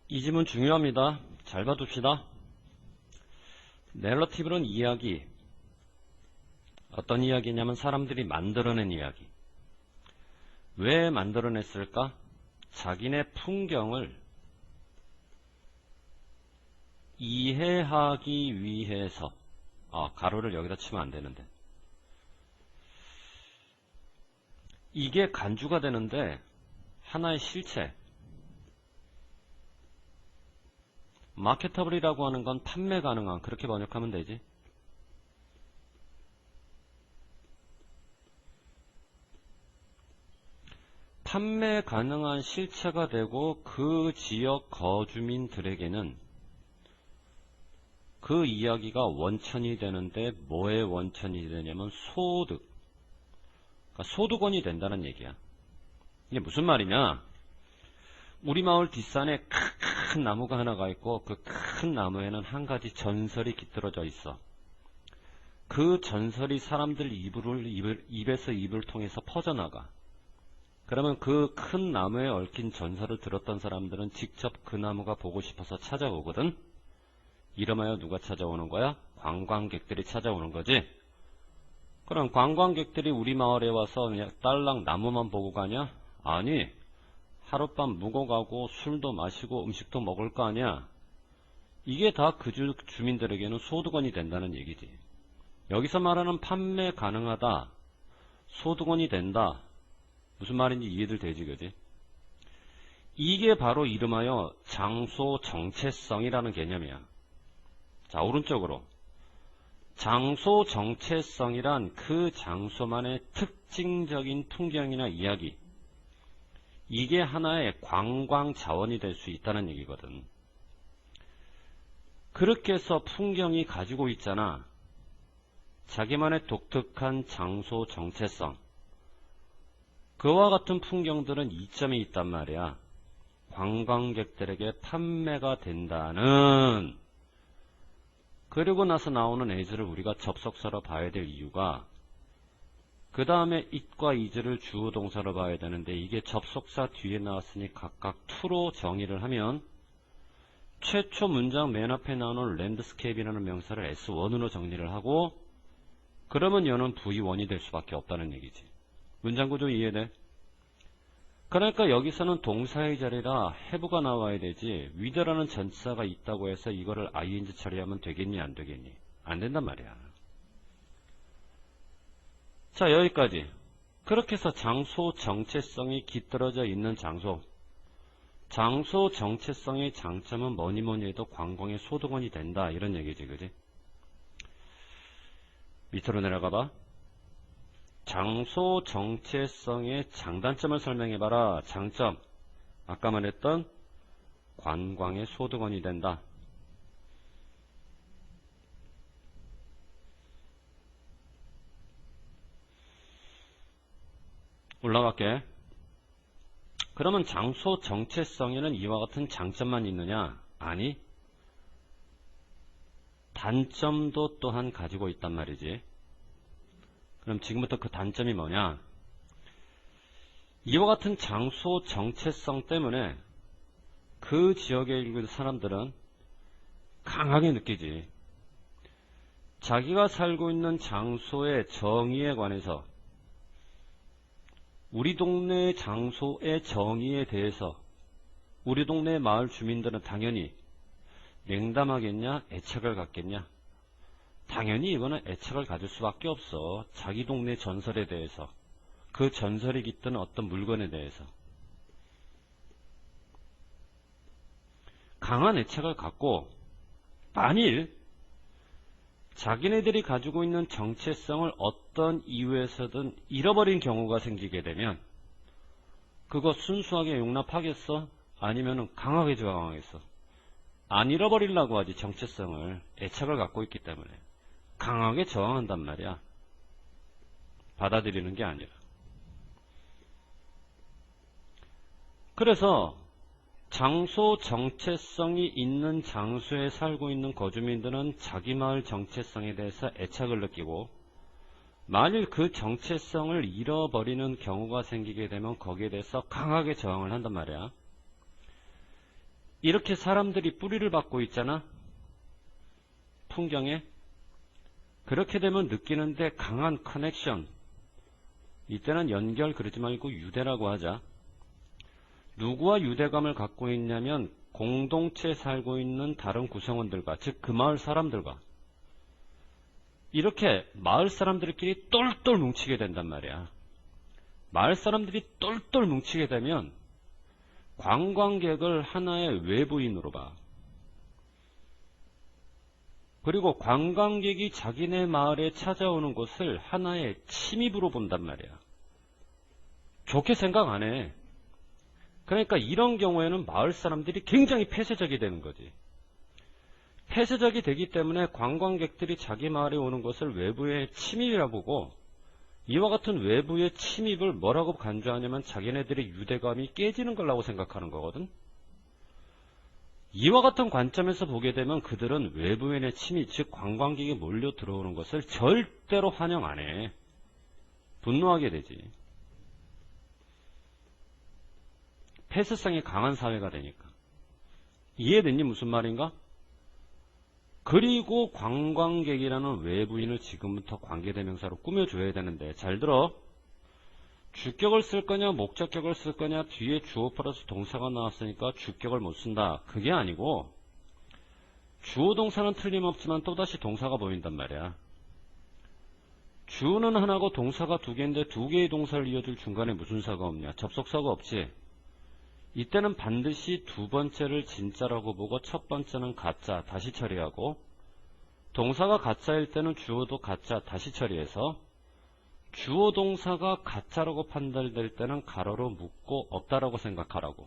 이 지문 중요합니다. 잘 봐둡시다. 넬러티브는 이야기. 어떤 이야기냐면 사람들이 만들어낸 이야기. 왜 만들어냈을까? 자기네 풍경을 이해하기 위해서. 가로를 여기다 치면 안 되는데. 이게 간주가 되는데 하나의 실체. 마케터블이라고 하는 건 판매 가능한, 그렇게 번역하면 되지. 판매 가능한 실체가 되고 그 지역 거주민들에게는 그 이야기가 원천이 되는데 뭐의 원천이 되냐면 소득. 그러니까 소득원이 된다는 얘기야. 이게 무슨 말이냐? 우리 마을 뒷산에 큰 나무가 하나가 있고 그 큰 나무에는 한 가지 전설이 깃들어져 있어. 그 전설이 사람들 입에서 입을 통해서 퍼져나가. 그러면 그 큰 나무에 얽힌 전설을 들었던 사람들은 직접 그 나무가 보고 싶어서 찾아오거든. 이름하여 누가 찾아오는 거야? 관광객들이 찾아오는 거지. 그럼 관광객들이 우리 마을에 와서 그냥 딸랑 나무만 보고 가냐? 아니, 하룻밤 묵어 가고 술도 마시고 음식도 먹을 거 아니야. 이게 다 그 주민들에게는 소득원이 된다는 얘기지. 여기서 말하는 판매 가능하다, 소득원이 된다, 무슨 말인지 이해들 되지, 그지? 이게 바로 이름하여 장소 정체성이라는 개념이야. 자, 오른쪽으로. 장소 정체성이란 그 장소만의 특징적인 풍경이나 이야기. 이게 하나의 관광 자원이 될 수 있다는 얘기거든. 그렇게 해서 풍경이 가지고 있잖아. 자기만의 독특한 장소 정체성. 그와 같은 풍경들은 이점이 있단 말이야. 관광객들에게 판매가 된다는. 그리고 나서 나오는 as를 우리가 접속사로 봐야 될 이유가, 그 다음에 it과 is를 주어 동사로 봐야 되는데 이게 접속사 뒤에 나왔으니 각각 to로 정의를 하면 최초 문장 맨 앞에 나오는 랜드스케이프라는 명사를 S1으로 정리를 하고, 그러면 얘는 V1이 될 수밖에 없다는 얘기지. 문장 구조 이해돼? 그러니까 여기서는 동사의 자리라 have가 나와야 되지, with라는 전치사가 있다고 해서 이거를 ing 처리하면 되겠니 안 되겠니? 안 된단 말이야. 자, 여기까지. 그렇게 해서 장소 정체성이 깃들어져 있는 장소. 장소 정체성의 장점은 뭐니 해도 관광의 소득원이 된다, 이런 얘기지, 그지? 밑으로 내려가 봐. 장소 정체성의 장단점을 설명해봐라. 장점. 아까 말했던 관광의 소득원이 된다. 올라갈게. 그러면 장소 정체성에는 이와 같은 장점만 있느냐? 아니, 단점도 또한 가지고 있단 말이지. 그럼 지금부터 그 단점이 뭐냐? 이와 같은 장소 정체성 때문에 그 지역에 있는 사람들은 강하게 느끼지. 자기가 살고 있는 장소의 정의에 관해서, 우리 동네 장소의 정의에 대해서 우리 동네 마을 주민들은 당연히 냉담하겠냐, 애착을 갖겠냐? 당연히 이거는 애착을 가질 수밖에 없어. 자기 동네 전설에 대해서, 그 전설이 깃든 어떤 물건에 대해서 강한 애착을 갖고, 만일 자기네들이 가지고 있는 정체성을 어떤 이유에서든 잃어버린 경우가 생기게 되면 그거 순수하게 용납하겠어? 아니면 강하게 저항하겠어? 안 잃어버리려고 하지. 정체성을, 애착을 갖고 있기 때문에 강하게 저항한단 말이야. 받아들이는 게 아니라. 그래서 장소 정체성이 있는 장소에 살고 있는 거주민들은 자기 마을 정체성에 대해서 애착을 느끼고, 만일 그 정체성을 잃어버리는 경우가 생기게 되면 거기에 대해서 강하게 저항을 한단 말이야. 이렇게 사람들이 뿌리를 받고 있잖아. 풍경에. 그렇게 되면 느끼는데 강한 커넥션. 이때는 연결 그러지 말고 유대라고 하자. 누구와 유대감을 갖고 있냐면 공동체에 살고 있는 다른 구성원들과, 즉 그 마을 사람들과. 이렇게 마을 사람들끼리 똘똘 뭉치게 된단 말이야. 마을 사람들이 똘똘 뭉치게 되면 관광객을 하나의 외부인으로 봐. 그리고 관광객이 자기네 마을에 찾아오는 것을 하나의 침입으로 본단 말이야. 좋게 생각 안 해. 그러니까 이런 경우에는 마을 사람들이 굉장히 폐쇄적이 되는 거지. 폐쇄적이 되기 때문에 관광객들이 자기 마을에 오는 것을 외부의 침입이라 보고, 이와 같은 외부의 침입을 뭐라고 간주하냐면 자기네들의 유대감이 깨지는 거라고 생각하는 거거든. 이와 같은 관점에서 보게 되면 그들은 외부인의 침입, 즉 관광객이 몰려 들어오는 것을 절대로 환영 안 해. 분노하게 되지. 폐쇄성이 강한 사회가 되니까. 이해됐니? 무슨 말인가? 그리고 관광객이라는 외부인을 지금부터 관계대명사로 꾸며줘야 되는데, 잘 들어. 주격을 쓸 거냐 목적격을 쓸 거냐, 뒤에 주어 플러스 동사가 나왔으니까 주격을 못 쓴다. 그게 아니고 주어 동사는 틀림없지만 또다시 동사가 보인단 말이야. 주어는 하나고 동사가 두 개인데 두 개의 동사를 이어줄 중간에 무슨 사가 없냐? 접속사가 없지. 이때는 반드시 두 번째를 진짜라고 보고 첫 번째는 가짜 다시 처리하고, 동사가 가짜일 때는 주어도 가짜 다시 처리해서, 주어 동사가 가짜라고 판단될 때는 가로로 묶고 없다라고 생각하라고.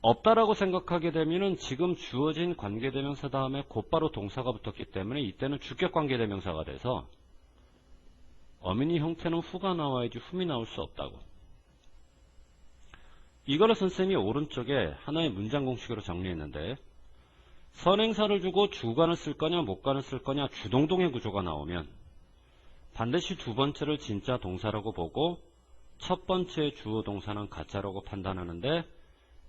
없다라고 생각하게 되면은 지금 주어진 관계대명사 다음에 곧바로 동사가 붙었기 때문에 이때는 주격 관계대명사가 돼서 어민이 형태는 후가 나와야지 흠이 나올 수 없다고. 이거를 선생님이 오른쪽에 하나의 문장 공식으로 정리했는데, 선행사를 주고 주관을 쓸 거냐 목관을 쓸 거냐 주동동의 구조가 나오면 반드시 두 번째를 진짜 동사라고 보고 첫 번째 주어 동사는 가짜라고 판단하는데,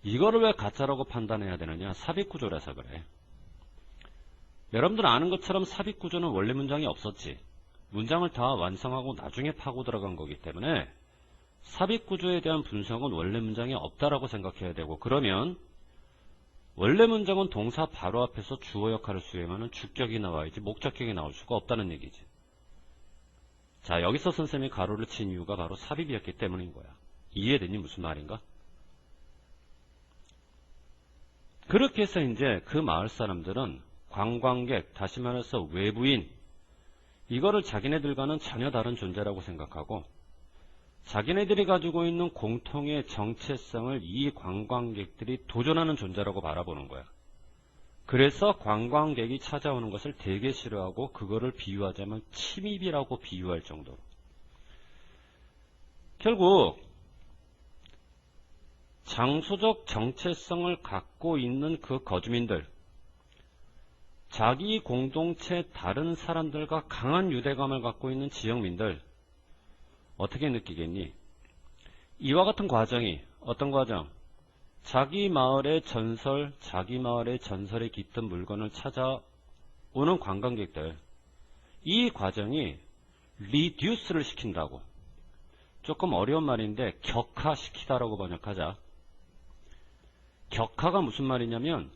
이거를 왜 가짜라고 판단해야 되느냐? 삽입구조라서 그래. 여러분들 아는 것처럼 삽입구조는 원래 문장이 없었지. 문장을 다 완성하고 나중에 파고 들어간 거기 때문에 삽입구조에 대한 분석은 원래 문장이 없다라고 생각해야 되고, 그러면 원래 문장은 동사 바로 앞에서 주어 역할을 수행하는 주격이 나와야지 목적격이 나올 수가 없다는 얘기지. 자, 여기서 선생님이 가로를 친 이유가 바로 삽입이었기 때문인 거야. 이해되니? 무슨 말인가? 그렇게 해서 이제 그 마을 사람들은 관광객, 다시 말해서 외부인, 이거를 자기네들과는 전혀 다른 존재라고 생각하고, 자기네들이 가지고 있는 공통의 정체성을 이 관광객들이 도전하는 존재라고 바라보는 거야. 그래서 관광객이 찾아오는 것을 되게 싫어하고, 그거를 비유하자면 침입이라고 비유할 정도로. 결국 장소적 정체성을 갖고 있는 그 거주민들, 자기 공동체 다른 사람들과 강한 유대감을 갖고 있는 지역민들, 어떻게 느끼겠니? 이와 같은 과정이, 어떤 과정? 자기 마을의 전설, 자기 마을의 전설에 깃든 물건을 찾아오는 관광객들, 이 과정이 리듀스를 시킨다고. 조금 어려운 말인데 격화시키다라고 번역하자. 격화가 무슨 말이냐면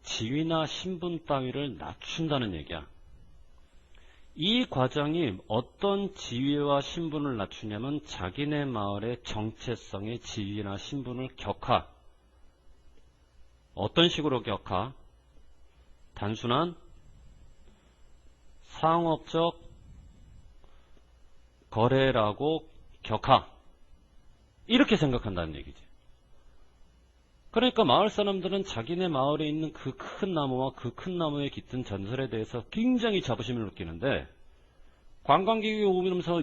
지위나 신분 따위를 낮춘다는 얘기야. 이 과정이 어떤 지위와 신분을 낮추냐면 자기네 마을의 정체성의 지위나 신분을 격화. 어떤 식으로 격화? 단순한 상업적 거래라고 격화. 이렇게 생각한다는 얘기지. 그러니까 마을 사람들은 자기네 마을에 있는 그 큰 나무와 그 큰 나무에 깃든 전설에 대해서 굉장히 자부심을 느끼는데, 관광객이 오면서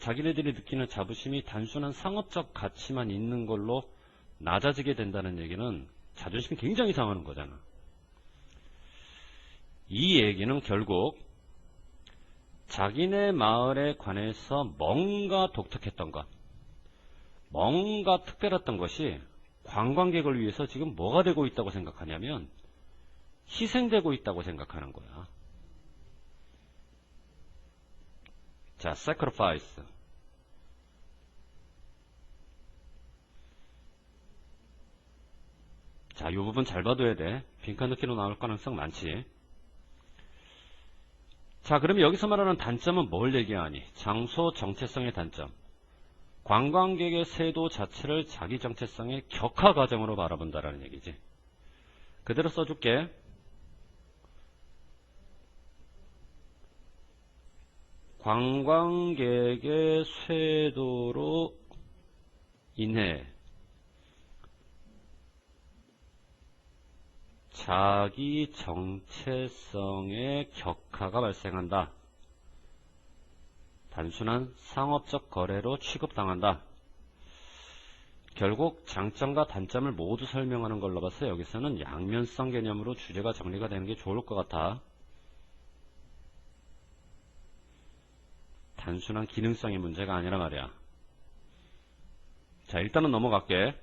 자기네들이 느끼는 자부심이 단순한 상업적 가치만 있는 걸로 낮아지게 된다는 얘기는 자존심이 굉장히 상하는 거잖아. 이 얘기는 결국 자기네 마을에 관해서 뭔가 독특했던 것, 뭔가 특별했던 것이 관광객을 위해서 지금 뭐가 되고 있다고 생각하냐면 희생되고 있다고 생각하는 거야. 자, sacrifice. 자, 이 부분 잘 봐둬야 돼. 빈칸 넣기로 나올 가능성 많지. 자, 그러면 여기서 말하는 단점은 뭘 얘기하니? 장소 정체성의 단점. 관광객의 세도 자체를 자기 정체성의 격화 과정으로 바라본다라는 얘기지. 그대로 써줄게. 관광객의 쇄도로 인해 자기 정체성의 격하가 발생한다. 단순한 상업적 거래로 취급당한다. 결국 장점과 단점을 모두 설명하는 걸로 봐서 여기서는 양면성 개념으로 주제가 정리가 되는 게 좋을 것 같아. 단순한 기능성의 문제가 아니라 말이야. 자, 일단은 넘어갈게.